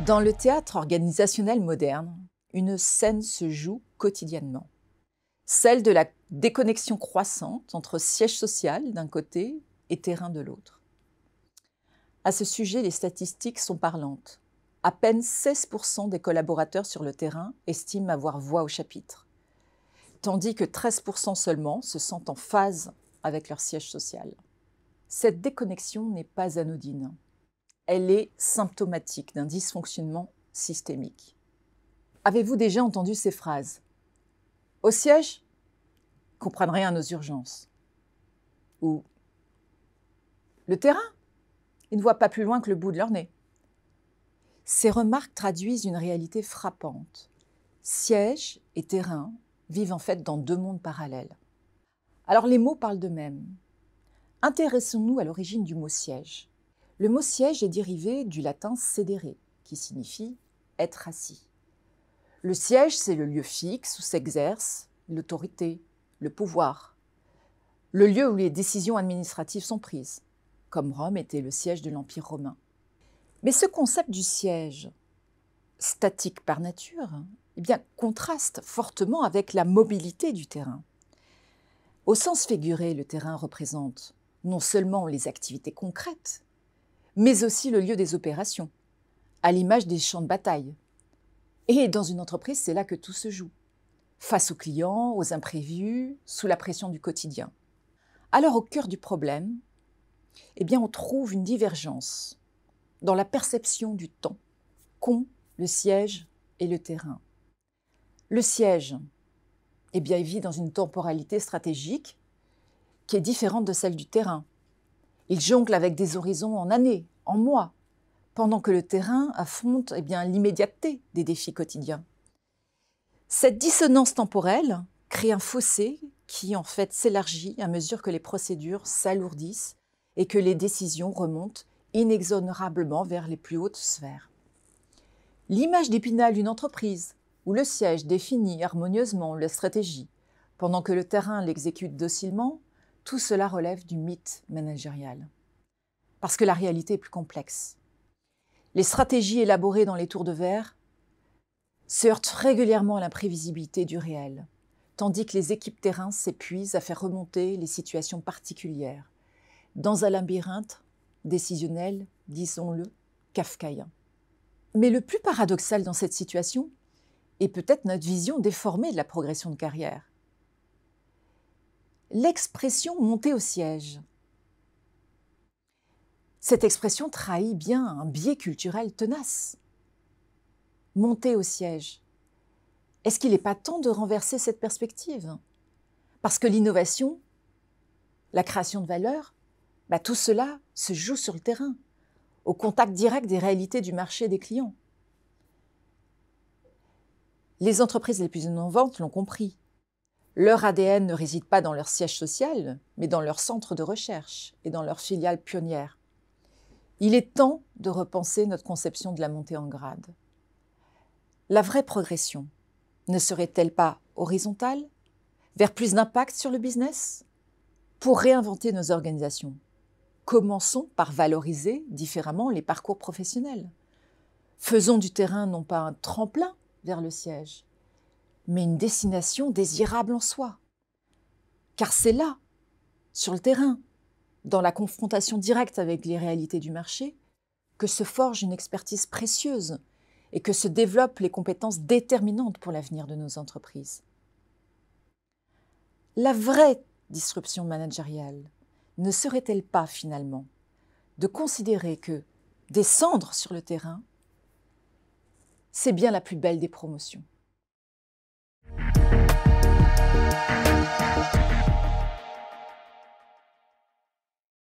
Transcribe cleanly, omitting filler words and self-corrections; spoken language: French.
Dans le théâtre organisationnel moderne, une scène se joue quotidiennement. Celle de la déconnexion croissante entre siège social d'un côté et terrain de l'autre. À ce sujet, les statistiques sont parlantes. À peine 16% des collaborateurs sur le terrain estiment avoir voix au chapitre, tandis que 13% seulement se sentent en phase avec leur siège social. Cette déconnexion n'est pas anodine. Elle est symptomatique d'un dysfonctionnement systémique. Avez-vous déjà entendu ces phrases ? Au siège, ils ne comprennent rien à nos urgences. Ou le terrain, ils ne voient pas plus loin que le bout de leur nez. Ces remarques traduisent une réalité frappante. Siège et terrain vivent en fait dans deux mondes parallèles. Alors les mots parlent d'eux-mêmes. Intéressons-nous à l'origine du mot siège. Le mot siège est dérivé du latin sedere, qui signifie être assis. Le siège, c'est le lieu fixe où s'exerce l'autorité, le pouvoir. Le lieu où les décisions administratives sont prises, comme Rome était le siège de l'Empire romain. Mais ce concept du siège, statique par nature, contraste fortement avec la mobilité du terrain. Au sens figuré, le terrain représente non seulement les activités concrètes, mais aussi le lieu des opérations, à l'image des champs de bataille. Et dans une entreprise, c'est là que tout se joue, face aux clients, aux imprévus, sous la pression du quotidien. Alors au cœur du problème, on trouve une divergence dans la perception du temps qu'ont le siège et le terrain. Le siège, il vit dans une temporalité stratégique qui est différente de celle du terrain. Il jongle avec des horizons en années, en mois, pendant que le terrain affronte l'immédiateté des défis quotidiens. Cette dissonance temporelle crée un fossé qui en fait s'élargit à mesure que les procédures s'alourdissent et que les décisions remontent inexorablement vers les plus hautes sphères. L'image d'Épinal d'une entreprise où le siège définit harmonieusement la stratégie, pendant que le terrain l'exécute docilement, tout cela relève du mythe managérial. Parce que la réalité est plus complexe. Les stratégies élaborées dans les tours de verre se heurtent régulièrement à l'imprévisibilité du réel, tandis que les équipes terrain s'épuisent à faire remonter les situations particulières, dans un labyrinthe décisionnel, disons-le, kafkaïen. Mais le plus paradoxal dans cette situation est peut-être notre vision déformée de la progression de carrière. L'expression « monter au siège », cette expression trahit bien un biais culturel tenace. Monter au siège. Est-ce qu'il n'est pas temps de renverser cette perspective ? Parce que l'innovation, la création de valeur, tout cela se joue sur le terrain, au contact direct des réalités du marché et des clients. Les entreprises les plus innovantes l'ont compris. Leur ADN ne réside pas dans leur siège social, mais dans leur centre de recherche et dans leurs filiales pionnières. Il est temps de repenser notre conception de la montée en grade. La vraie progression ne serait-elle pas horizontale, vers plus d'impact sur le business ? Pour réinventer nos organisations, commençons par valoriser différemment les parcours professionnels. Faisons du terrain non pas un tremplin vers le siège, mais une destination désirable en soi. Car c'est là, sur le terrain, dans la confrontation directe avec les réalités du marché, que se forge une expertise précieuse et que se développent les compétences déterminantes pour l'avenir de nos entreprises. La vraie disruption managériale ne serait-elle pas finalement de considérer que descendre sur le terrain, c'est bien la plus belle des promotions ?